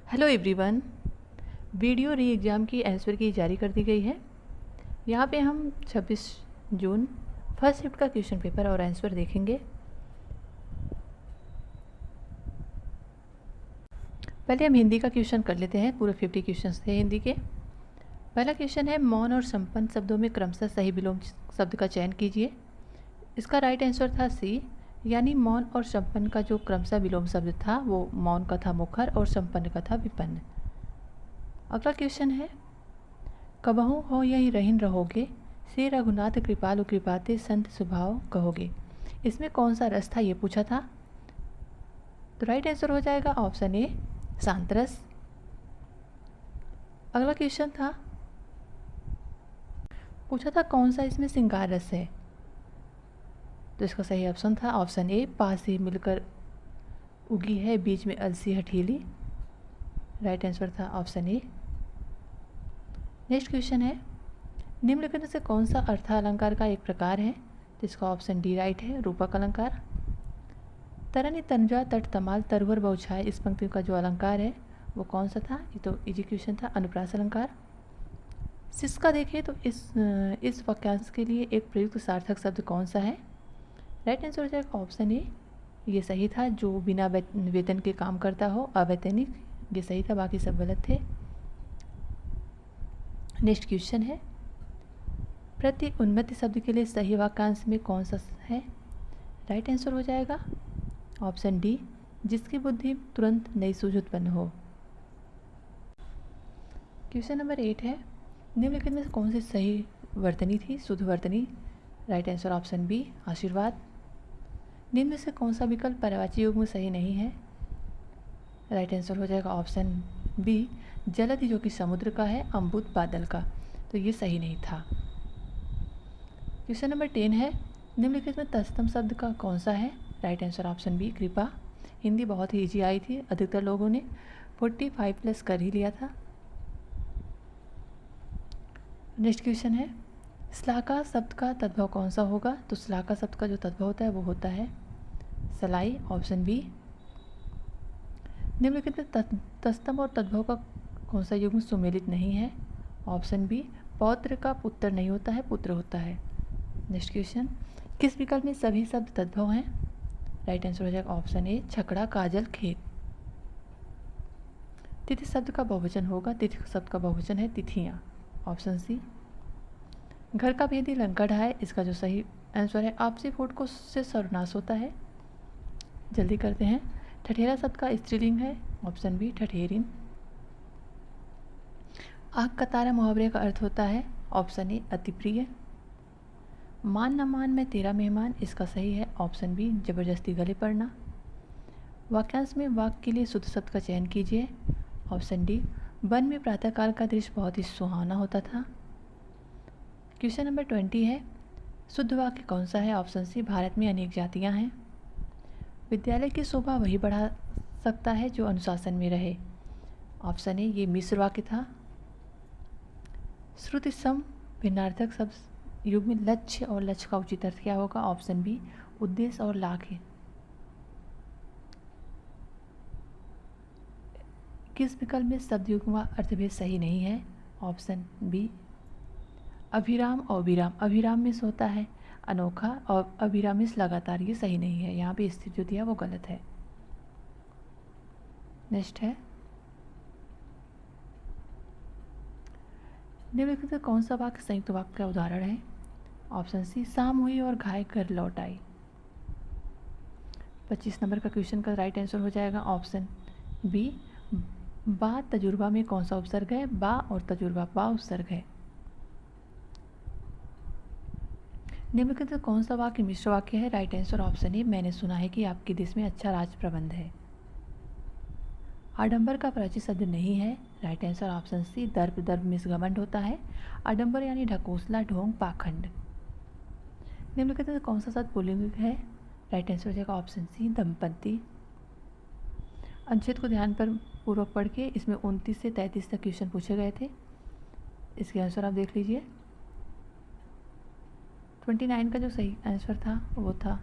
Hello everyone. Video री exam की answer की जारी कर दी गई है। यहाँ पे हम 26 जून फर्स्ट शिफ्ट का क्वेश्चन पेपर और आंसर देखेंगे। पहले हम हिंदी का क्वेश्चन कर लेते हैं। पूरे 50 क्वेश्चंस थे हिंदी के। पहला क्वेश्चन है, मौन और संपन्न शब्दों में क्रमशः सही विलोम शब्द का चयन कीजिए। इसका राइट आंसर था सी, यानी मौन और संपन्न का जो क्रमशः विलोम शब्द था वो मौन का था मुखर और संपन्न का था विपन्न। अगला क्वेश्चन है, कबहू हो यही रहीन रहोगे, श्री रघुनाथ कृपालु कृपाते संत स्वभाव कहोगे। इसमें कौन सा रस था ये पूछा था। तो राइट आंसर हो जाएगा ऑप्शन ए, शांत रस। अगला क्वेश्चन था, पूछा था कौन सा इसमें श्रृंगार रस है। तो इसका सही ऑप्शन था ऑप्शन ए, पास ही मिलकर उगी है बीच में अलसी हठीली। राइट आंसर था ऑप्शन ए। नेक्स्ट क्वेश्चन है, निम्नलिखित में से कौन सा अर्थालंकार का एक प्रकार है। तो इसका ऑप्शन डी राइट है, रूपक अलंकार। तरनी तनुजा तट तमाल तरवर बहुछाए, इस पंक्ति का जो अलंकार है वो कौन सा था। ये तो इजी क्वेश्चन था, अनुप्रास अलंकार। सिस्का देखें तो इस वाक्यांश के लिए एक प्रयुक्त सार्थक शब्द कौन सा है। राइट आंसर हो जाएगा ऑप्शन ए, ये सही था, जो बिना वेतन के काम करता हो, अवैतनिक। ये सही था, बाकी सब गलत थे। नेक्स्ट क्वेश्चन है, प्रति उन्नति शब्द के लिए सही वाक्यांश में कौन सा है। राइट आंसर हो जाएगा ऑप्शन डी, जिसकी बुद्धि तुरंत नई सूझ उत्पन्न हो। क्वेश्चन नंबर 8 है, निम्नलिखित में से कौन सी सही वर्तनी थी, शुद्ध वर्तनी। राइट आंसर ऑप्शन बी, आशीर्वाद। निम्न में से कौन सा विकल्प पर्यायवाची युग में सही नहीं है। राइट आंसर हो जाएगा ऑप्शन बी, जलधि जो कि समुद्र का है, अम्बुद बादल का। तो ये सही नहीं था। क्वेश्चन नंबर 10 है, निम्नलिखित में तत्सम शब्द का कौन सा है। राइट आंसर ऑप्शन बी, कृपा। हिंदी बहुत ही ईजी आई थी, अधिकतर लोगों ने 45+ कर ही लिया था। नेक्स्ट क्वेश्चन है, श्लाघा शब्द का तद्भव कौन सा होगा। तो श्लाघा शब्द का जो तद्भव होता है वो होता है सलाई, ऑप्शन बी। निम्नलिखित में तत्सम और तद्भव का कौन सा युग्म सुमेलित नहीं है। ऑप्शन बी, पौत्र का पुत्र नहीं होता है, पुत्र होता है। नेक्स्ट क्वेश्चन, किस विकल्प में सभी शब्द तद्भव हैं। राइट आंसर हो जाएगा ऑप्शन ए, छकड़ा काजल खेत। तिथि शब्द का बहुवचन होगा, तिथि शब्द का बहुवचन है तिथियाँ, ऑप्शन सी। घर का भेदी लंका ढाए, इसका जो सही आंसर है, आपसी फूट को से सर्वनाश होता है। जल्दी करते हैं। ठठेरा शब्द का स्त्रीलिंग है, ऑप्शन बी, ठठेरिन। आँख का तारा मुहावरे का अर्थ होता है, ऑप्शन ए, अति प्रिय। मान न मान मैं तेरा मेहमान, इसका सही है ऑप्शन बी, जबरदस्ती गले पड़ना। वाक्यांश में वाक्य के लिए शुद्ध शब्द का चयन कीजिए। ऑप्शन डी, वन में प्रातःकाल का दृश्य बहुत ही सुहाना होता था। क्वेश्चन नंबर 20 है, शुद्ध वाक्य कौन सा है। ऑप्शन सी, भारत में अनेक जातियां हैं। विद्यालय की शोभा वही बढ़ा सकता है जो अनुशासन में रहे। ऑप्शन ए, ये मिश्र वाक्य था। श्रुति सम भिन्नार्थक शब्द युग में लक्ष्य और लक्ष्य का उचित अर्थ क्या होगा। ऑप्शन बी, उद्देश्य और लाख। किस विकल्प में शब्द युग व अर्थभेद सही नहीं है। ऑप्शन बी, अभिराम और विराम। अभिराम मिस होता है अनोखा और अभिराम मिस लगातार, ये सही नहीं है। यहाँ पे स्थिति जो दिया वो गलत है। नेक्स्ट है, निम्नलिखित में कौन सा वाक्य संयुक्त वाक्य का उदाहरण है। ऑप्शन सी, शाम हुई और घाय कर लौट आई। 25 नंबर का क्वेश्चन का राइट आंसर हो जाएगा ऑप्शन बी, बा तजुर्बा में कौन सा उपसर्ग है। बा और तजुर्बा, बा उपसर्ग है। निम्नलिखित में कौन सा वाक्य मिश्र वाक्य है। राइट आंसर ऑप्शन ए, मैंने सुना है कि आपके देश में अच्छा राज प्रबंध है। आडंबर का परिचित शब्द नहीं है। राइट आंसर ऑप्शन सी, दर्प दर्प में घमंड होता है। आडंबर यानी ढकोसला, ढोंग, पाखंड। निम्नलिखित में कौन सा शब्द पुल्लिंग है। राइट आंसर हो जाएगा ऑप्शन सी, दंपति। अनुच्छेद को ध्यान पर पूर्वक पढ़ के इसमें 29 से 33 तक क्वेश्चन पूछे गए थे। इसके आंसर आप देख लीजिए। 29 का जो सही आंसर था वो था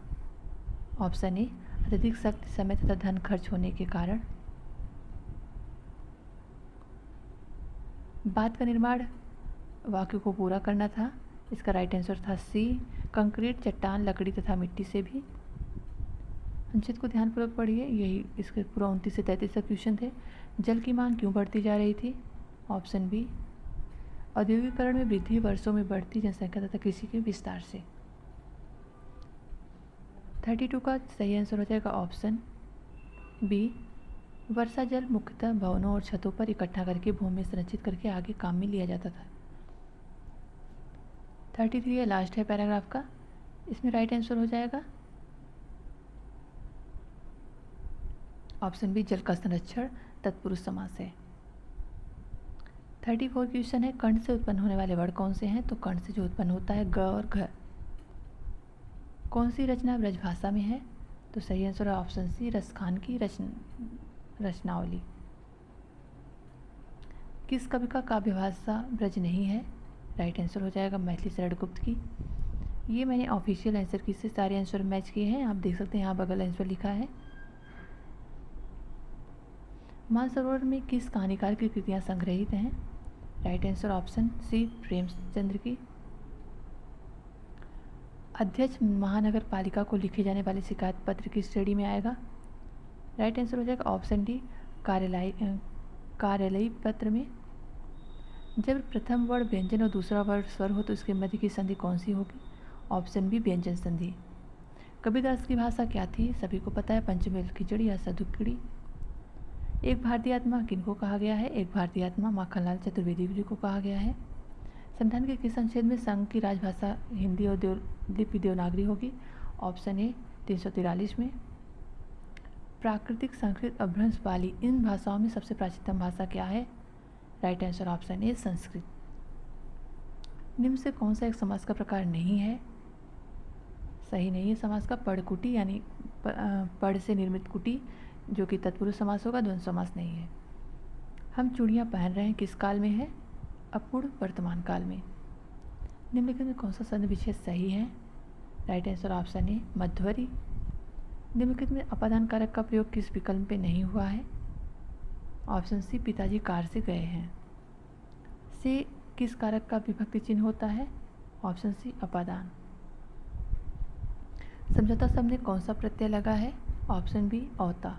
ऑप्शन ए, अत्यधिक सख्त समय तथा धन खर्च होने के कारण। बात का निर्माण वाक्य को पूरा करना था। इसका राइट आंसर था सी, कंक्रीट, चट्टान, लकड़ी तथा मिट्टी से भी। अनुच्छेद को ध्यानपूर्वक पढ़िए, यही इसके पूरा 29 से 33 तक क्वेश्चन थे। जल की मांग क्यों बढ़ती जा रही थी? ऑप्शन बी, औद्योगिकरण में वृद्धि, वर्षों में बढ़ती जनसंख्या तथा कृषि के विस्तार से। 32 का सही आंसर हो जाएगा ऑप्शन बी, वर्षा जल मुख्यतः भवनों और छतों पर इकट्ठा करके भूमि में संरक्षित करके आगे काम में लिया जाता था। 33 है, लास्ट है पैराग्राफ का, इसमें राइट आंसर हो जाएगा ऑप्शन बी, जल का संरक्षण तत्पुरुष समास है। 34 क्वेश्चन है, कर्ण से उत्पन्न होने वाले वर्ण कौन से हैं? तो कर्ण से जो उत्पन्न होता है ग और घ। कौन सी रचना ब्रजभाषा में है? तो सही आंसर है ऑप्शन सी, रसखान की रचनावली। किस कवि का काव्य भाषा ब्रज नहीं है? राइट आंसर हो जाएगा मैथिली शरण गुप्त की। ये मैंने ऑफिशियल आंसर की से सारे आंसर मैच किए हैं, आप देख सकते हैं यहाँ बगल आंसर लिखा है। मानसरोवर में किस कहानीकार की कृतियाँ संग्रहित हैं? Right answer option C, Premchandra की। अध्यक्ष महानगर पालिका को लिखे जाने वाले शिकायत पत्र किस श्रेणी में आएगा? राइट आंसर हो जाएगा ऑप्शन डी, कार्यालयी पत्र में। जब प्रथम वर्ण व्यंजन और दूसरा वर्ण स्वर हो तो इसके मध्य की संधि कौन सी होगी? ऑप्शन बी, व्यंजन संधि। कबीरदास की भाषा क्या थी? सभी को पता है, पंचमेल खिचड़ी या सधुकड़ी। एक भारतीय आत्मा किनको कहा गया है? एक भारतीय आत्मा माखनलाल चतुर्वेदी जी को कहा गया है। संविधान के किस अनुच्छेद में संघ की राजभाषा हिंदी और लिपि देवनागरी होगी? ऑप्शन ए, 343 में। प्राकृतिक, संस्कृत, अपभ्रंश, पाली, इन भाषाओं में सबसे प्राचीनतम भाषा क्या है? राइट आंसर ऑप्शन ए, संस्कृत। निम्न से कौन सा एक समास का प्रकार नहीं है? सही नहीं है समास का पढ़कुटी, यानी पढ़ से निर्मित कुटी, जो कि तत्पुरुष समास होगा, द्वंद्व समास नहीं है। हम चूड़ियाँ पहन रहे हैं किस काल में है? अपूर्ण वर्तमान काल में। निम्नलिखित में कौन सा संधि विच्छेद सही है? राइट आंसर ऑप्शन ए, मध्वरी। निम्नलिखित में अपादान कारक का प्रयोग किस विकल्प पे नहीं हुआ है? ऑप्शन सी, पिताजी कार से गए हैं। से किस कारक का विभक्ति चिन्ह होता है? ऑप्शन सी, अपादान। समझौता शब्द में कौन सा प्रत्यय लगा है? ऑप्शन बी, औता।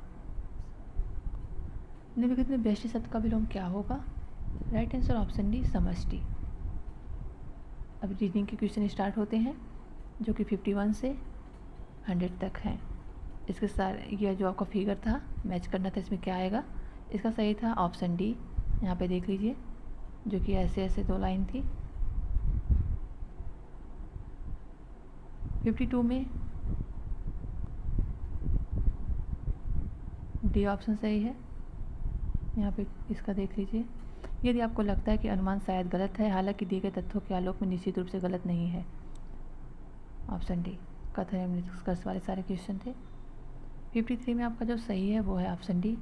निम्नलिखित में व्यष्टि शब्द का विलोम क्या होगा? राइट आंसर ऑप्शन डी, समष्टि। अब रीजनिंग के क्वेश्चन स्टार्ट होते हैं, जो कि 51 से 100 तक हैं। इसके सारे यह जो आपका फिगर था मैच करना था, इसमें क्या आएगा? इसका सही था ऑप्शन डी, यहाँ पे देख लीजिए, जो कि ऐसे ऐसे 2 लाइन थी। 52 में डी ऑप्शन सही है। यहाँ पे इसका देख लीजिए। यदि आपको लगता है कि अनुमान शायद गलत है, हालांकि दिए गए तथ्यों के आलोक में निश्चित रूप से गलत नहीं है, ऑप्शन डी, कथन एवं निष्कर्ष वाले सारे क्वेश्चन थे। 53 में आपका जो सही है वो है ऑप्शन डी।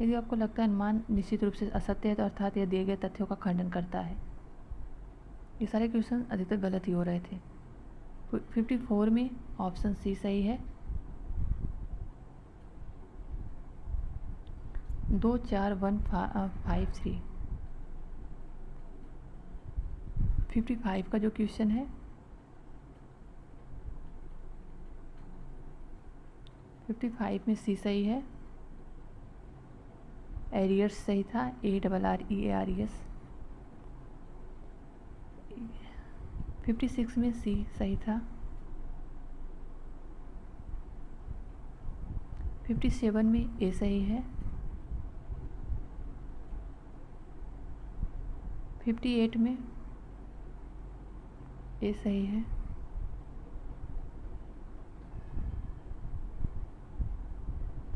यदि आपको लगता है अनुमान निश्चित रूप से असत्य है तो अर्थात यह दिए गए तथ्यों का खंडन करता है। ये सारे क्वेश्चन अधिकतर गलत ही हो रहे थे। 54 में ऑप्शन सी सही है। 2 4 1 5 3। 55 का जो क्वेश्चन है, 55 में सी सही है। एरियर्स सही था, ARREARES। 56 में सी सही था। 57 में ए सही है। 58 में ए सही है।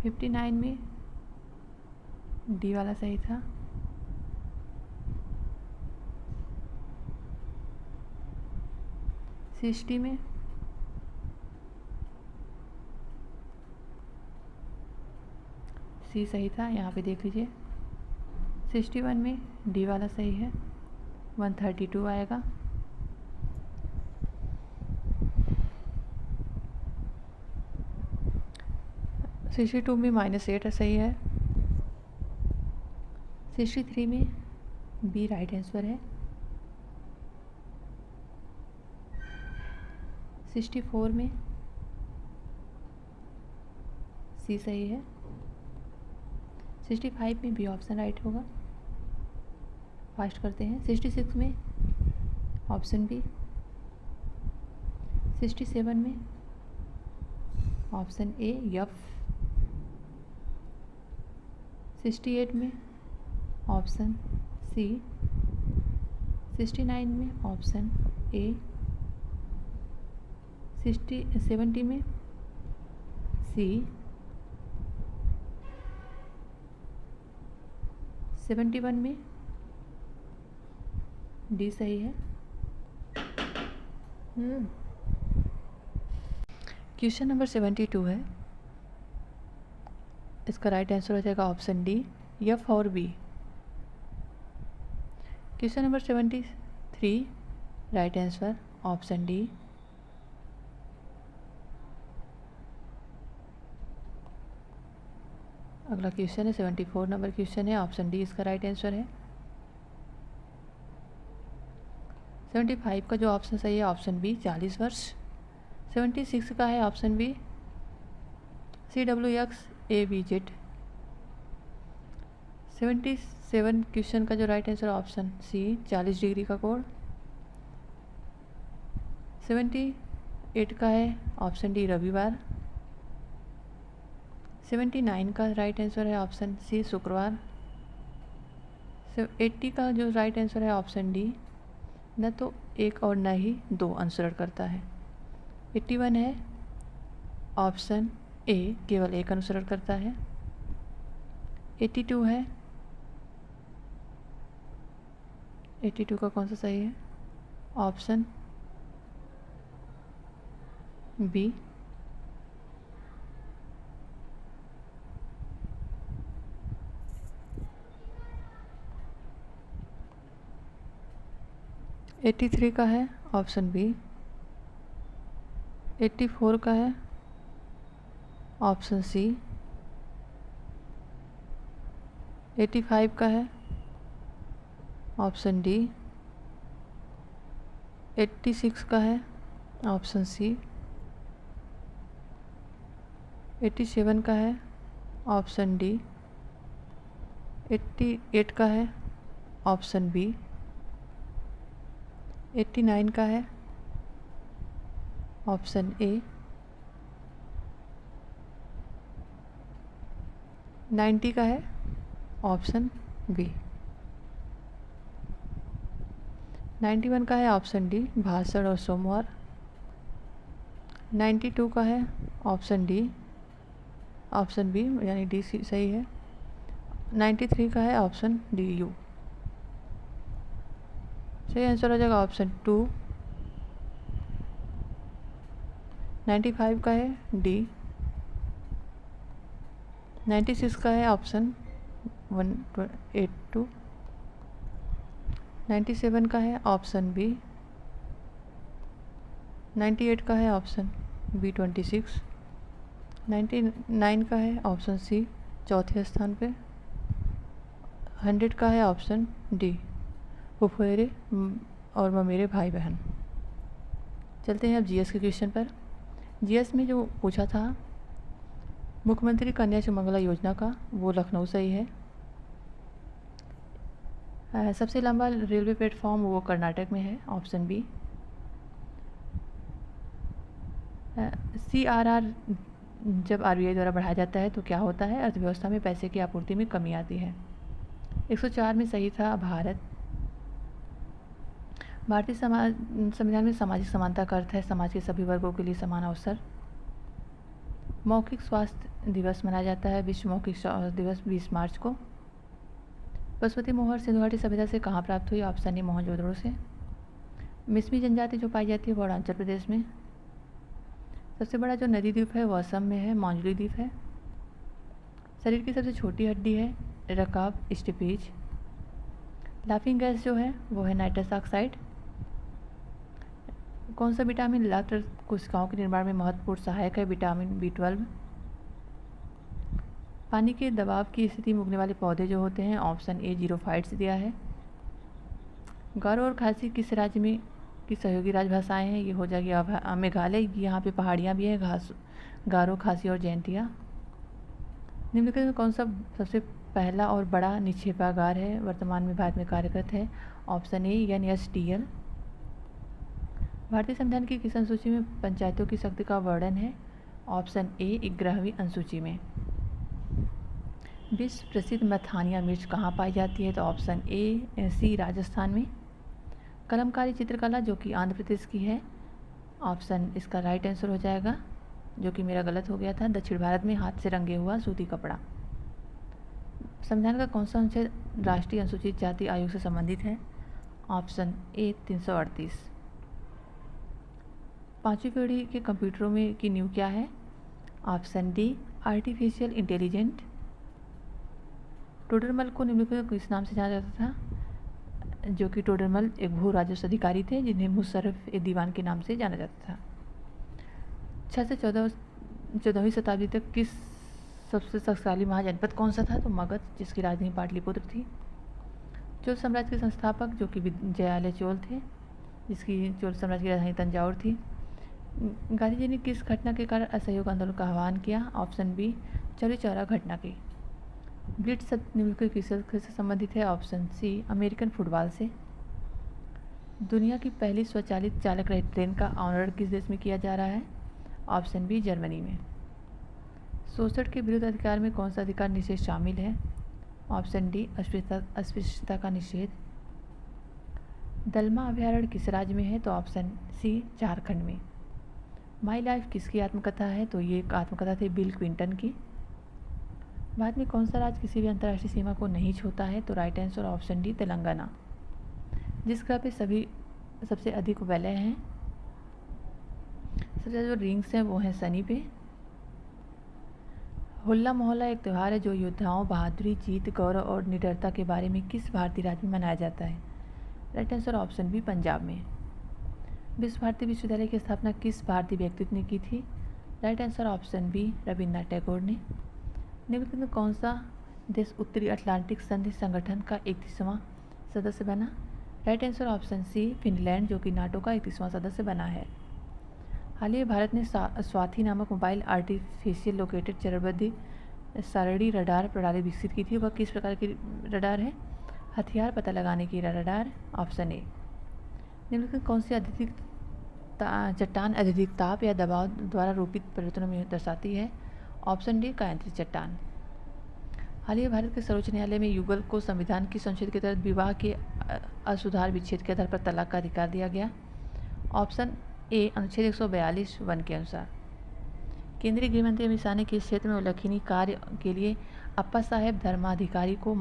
59 में डी वाला सही था। 60 में सी सही था, यहाँ पे देख लीजिए। 61 में डी वाला सही है। 132 आएगा। 62 में -8 सही है। 63 में बी राइट आंसर है। 64 में सी सही है। 65 में बी ऑप्शन राइट होगा। फास्ट करते हैं। 66 में ऑप्शन बी। 67 में ऑप्शन ए एफ। 68 में ऑप्शन सी। 69 में ऑप्शन ए। 70 में सी। 71 में डी सही है। क्वेश्चन नंबर 72 है। इसका राइट आंसर हो जाएगा ऑप्शन डी एफ और B. Question number 73 right answer option D. अगला क्वेश्चन है 74 नंबर क्वेश्चन है। ऑप्शन डी इसका राइट आंसर है। 75 का जो ऑप्शन सही है ऑप्शन बी 40 वर्ष। 76 का है ऑप्शन बी CWX-ABZ। 77 क्वेश्चन का जो right answer option C 40 degree का कोण। 78 का है ऑप्शन डी रविवार। 79 का राइट आंसर है ऑप्शन सी शुक्रवार। 80 का जो राइट आंसर है ऑप्शन डी न तो एक और न ही दो अनुसरण करता है। 81 है ऑप्शन ए केवल एक अनुसरण करता है। 82 है 82 का कौन सा सही है ऑप्शन बी। 83 का है ऑप्शन बी। 84 का है ऑप्शन सी। 85 का है ऑप्शन डी। 86 का है ऑप्शन सी। 87 का है ऑप्शन डी। 88 का है ऑप्शन बी। 89 का है ऑप्शन ए। 90 का है ऑप्शन बी। 91 का है ऑप्शन डी भाषण और सोमवार। 92 का है ऑप्शन डी ऑप्शन बी यानी डी सही है। 93 का है ऑप्शन डी यू। सही आंसर हो जाएगा ऑप्शन 2। 95 का है डी। 96 का है ऑप्शन 182। 97 का है ऑप्शन बी। 98 का है ऑप्शन बी 26। 99 का है ऑप्शन सी चौथे स्थान पे। 100 का है ऑप्शन डी फुफेरे और ममेरे भाई बहन। चलते हैं अब जीएस के क्वेश्चन पर। जीएस में जो पूछा था मुख्यमंत्री कन्या सुमंगला योजना का वो लखनऊ सही है। सबसे लंबा रेलवे प्लेटफॉर्म वो कर्नाटक में है ऑप्शन बी। CRR जब RBI द्वारा बढ़ाया जाता है तो क्या होता है अर्थव्यवस्था में पैसे की आपूर्ति में कमी आती है। 104 में सही था भारत। भारतीय संविधान में सामाजिक समानता का अर्थ है समाज के सभी वर्गों के लिए समान अवसर। मौखिक स्वास्थ्य दिवस मनाया जाता है विश्व मौखिक स्वास्थ्य दिवस 20 मार्च को। पशुपति मोहर सिंधु घाटी सभ्यता से कहाँ प्राप्त हुई ऑप्शन ए मोहनजोदड़ो से। मिसमी जनजाति जो पाई जाती है वो अरुणाचल प्रदेश में। सबसे बड़ा जो नदी द्वीप है वो असम में है मांजुली द्वीप है। शरीर की सबसे छोटी हड्डी है रकाब स्टिपेज। लाफिंग गैस जो है वो है नाइट्रस ऑक्साइड। कौन सा विटामिन लाल रक्त कोशिकाओं के निर्माण में महत्वपूर्ण सहायक है विटामिन B12। पानी के दबाव की स्थिति में उगने वाले पौधे जो होते हैं, ऑप्शन ए जीरोफाइट्स दिया है। गारो और खासी किस राज्य में की सहयोगी राजभाषाएं हैं? ये हो जाएगी मेघालय। यहाँ पे पहाड़ियाँ भी हैं, गारो, खासी और जैंतिया। निम्नलिखित में कौन सा सबसे पहला और बड़ा निक्षेपागार है, वर्तमान में भारत में कार्यरत है? Option A NSTL। भारतीय संविधान की किस अनुसूची में पंचायतों की शक्ति का वर्णन है? ऑप्शन ए 11वीं अनुसूची में। विश्व प्रसिद्ध मथानिया मिर्च कहाँ पाई जाती है? तो ऑप्शन ए सी राजस्थान में। कलमकारी चित्रकला जो कि आंध्र प्रदेश की है, ऑप्शन इसका राइट आंसर हो जाएगा, जो कि मेरा गलत हो गया था। दक्षिण भारत में हाथ से रंगे हुआ सूती कपड़ा। संविधान का कौन सा अनुच्छेद राष्ट्रीय अनुसूचित जाति आयोग से संबंधित है? Option A 338। पांचवी पीढ़ी के कंप्यूटरों में की नींव क्या है? Option D artificial intelligent. Todarmal को निम्नलिखित में किस नाम से जाना जाता था? जो कि टोडरमल एक भू राजस्व अधिकारी थे, जिन्हें मुशर्रफ ए दीवान के नाम से जाना जाता था। 6 से 14वीं शताब्दी तक किस सबसे शक्तिशाली महाजनपद कौन सा था? तो मगध, जिसकी राजधानी पाटलिपुत्र थी। चोल साम्राज्य के संस्थापक जो कि विजयालय चोल थे, जिसकी चोल साम्राज्य की राजधानी तंजावुर थी। गांधी जी ने किस घटना के कारण असहयोग आंदोलन का आह्वान किया? ऑप्शन बी चौरी चौरा घटना की। ब्लिट्ज शब्द निम्नलिखित किस से संबंधित है? ऑप्शन सी अमेरिकन फुटबॉल से। दुनिया की पहली स्वचालित चालक रहित ट्रेन का ऑनर किस देश में किया जा रहा है? ऑप्शन बी जर्मनी में। शोषण के विरुद्ध अधिकार में कौन सा अधिकार निषेध शामिल है? ऑप्शन डी अस्पृश्यता का निषेध। दलमा अभयारण्य किस राज्य में है? तो ऑप्शन सी झारखंड में। माई लाइफ किसकी आत्मकथा है? तो ये एक आत्मकथा थी बिल क्विंटन की। भारत में कौन सा राज्य किसी भी अंतर्राष्ट्रीय सीमा को नहीं छूता है? तो right answer option D Telangana. जिस ग्रह पे सबसे अधिक वलय हैं, सबसे ज़्यादा जो रिंग्स हैं वो हैं शनि पे। होला मोहल्ला एक त्यौहार है जो योद्धाओं, बहादुरी, जीत, गौरव और निडरता के बारे में किस भारतीय राज्य में मनाया जाता है? Right answer option B Punjab में। विश्व भारती विश्वविद्यालय की स्थापना किस भारतीय व्यक्तित्व ने की थी? Right answer option B Rabindranath Tagore ने। निम्नलिखित में कौन सा देश उत्तरी अटलांटिक संधि संगठन का 31वां सदस्य बना? Right answer option C Finland, जो कि नाटो का 31वां सदस्य बना है। हाल ही में भारत ने स्वाति नामक मोबाइल आर्टिफिशियल लोकेटेड चरबद्ध सारणी रडार प्रणाली विकसित की थी। वह किस प्रकार की रडार है? हथियार पता लगाने की रडार, ऑप्शन ए। निम्नलिखित कौन सी चट्टान अत्यधिक ताप या दबाव द्वारा रूपित परिवर्तनों में दर्शाती है? ऑप्शन डी कायांत्री चट्टान। हाल ही में भारत के सर्वोच्च न्यायालय में युगल को संविधान की संशोधन के तहत विवाह के असुधार विच्छेद के आधार पर तलाक का अधिकार दिया गया। ऑप्शन ए अनुच्छेद 142(1) के अनुसार। केंद्रीय गृह मंत्री अमित शाह ने किस क्षेत्र में उल्लेखनीय कार्य के लिए अप्पा साहेब धर्माधिकारी को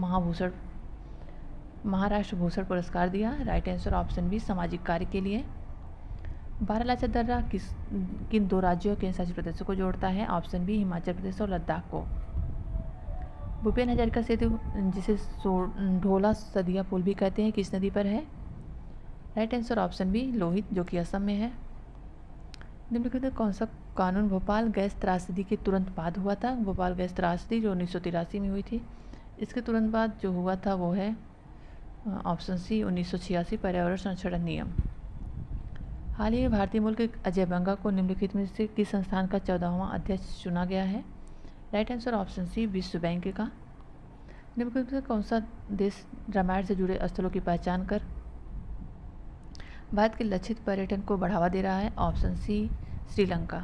महाराष्ट्र भूषण पुरस्कार दिया? राइट आंसर ऑप्शन बी सामाजिक कार्य के लिए। बारालाचा दर्रा किन दो राज्यों के केंद्र शासित प्रदेशों को जोड़ता है? ऑप्शन बी हिमाचल प्रदेश और लद्दाख को। भूपेन हजारिका सेतु, जिसे ढोला सदिया पुल भी कहते हैं, किस नदी पर है? Right answer option B Lohit, जो कि असम में है। निम्नलिखित में कौन सा कानून भोपाल गैस त्रासदी के तुरंत बाद हुआ था? भोपाल गैस त्रासदी जो 1983 में हुई थी, इसके तुरंत बाद जो हुआ था वो है ऑप्शन सी 1986 पर्यावरण संरक्षण अधिनियम। हाल ही में भारतीय मूल के अजय बंगा को निम्नलिखित में से किस संस्थान का 14वां अध्यक्ष चुना गया है? राइट आंसर ऑप्शन सी विश्व बैंक का। निम्नलिखित में कौन सा देश रामायण से जुड़े स्थलों की पहचान कर भारत के लक्षित पर्यटन को बढ़ावा दे रहा है? Option C Sri Lanka.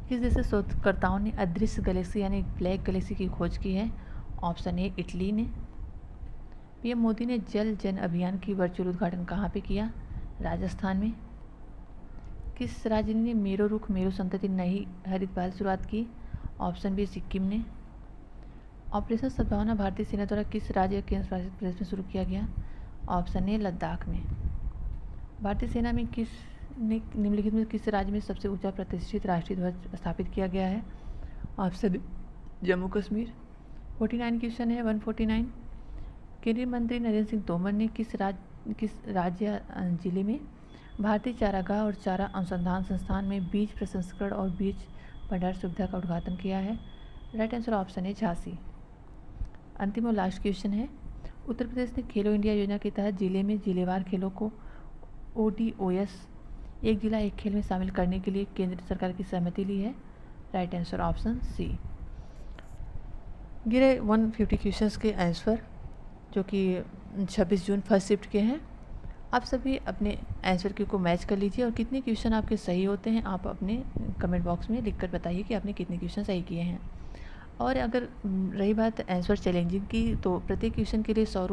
किस देश के शोधकर्ताओं ने अदृश्य गैलेक्सी यानी ब्लैक गैलेक्सी की खोज की है? ऑप्शन ए इटली ने। पीएम मोदी ने जल जन अभियान की वर्चुअल उद्घाटन कहाँ पे किया? राजस्थान में। किस राज्य ने मेरो रुख मेरो संतति नई हरित पहल शुरुआत की? ऑप्शन बी सिक्किम ने। ऑपरेशन सद्भावना भारतीय सेना द्वारा किस राज्य केंद्र शासित प्रदेश में शुरू किया गया? ऑप्शन ए लद्दाख में। भारतीय सेना में निम्नलिखित में किस राज्य में सबसे ऊंचा प्रतिष्ठित राष्ट्रीय ध्वज स्थापित किया गया है? ऑप्शन जम्मू कश्मीर। 49 क्वेश्चन है 149। केंद्रीय मंत्री नरेंद्र सिंह तोमर ने किस राज्य जिले में भारतीय चारागाह और चारा अनुसंधान संस्थान में बीज प्रसंस्करण और बीज भंडार सुविधा का उद्घाटन किया है? राइट आंसर ऑप्शन है झांसी। अंतिम और लास्ट क्वेश्चन है, उत्तर प्रदेश ने खेलो इंडिया योजना के तहत जिले में जिलेवार खेलों को ODOS एक जिला एक खेल में शामिल करने के लिए केंद्र सरकार की सहमति ली है। Right answer option C. गिरे 150 क्वेश्चंस के आंसर जो कि 26 जून फर्स्ट शिफ्ट के हैं। आप सभी अपने आंसर को मैच कर लीजिए और कितने क्वेश्चन आपके सही होते हैं आप अपने कमेंट बॉक्स में लिखकर बताइए कि आपने कितने क्वेश्चन सही किए हैं। और अगर रही बात आंसर चैलेंजिंग की, तो प्रत्येक क्वेश्चन के लिए 100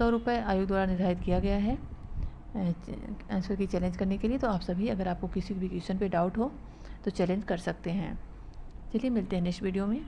रुपये आयोग द्वारा निर्धारित किया गया है आंसर की चैलेंज करने के लिए। तो आप सभी अगर आपको किसी भी क्वेश्चन पे डाउट हो तो चैलेंज कर सकते हैं। चलिए मिलते हैं नेक्स्ट वीडियो में।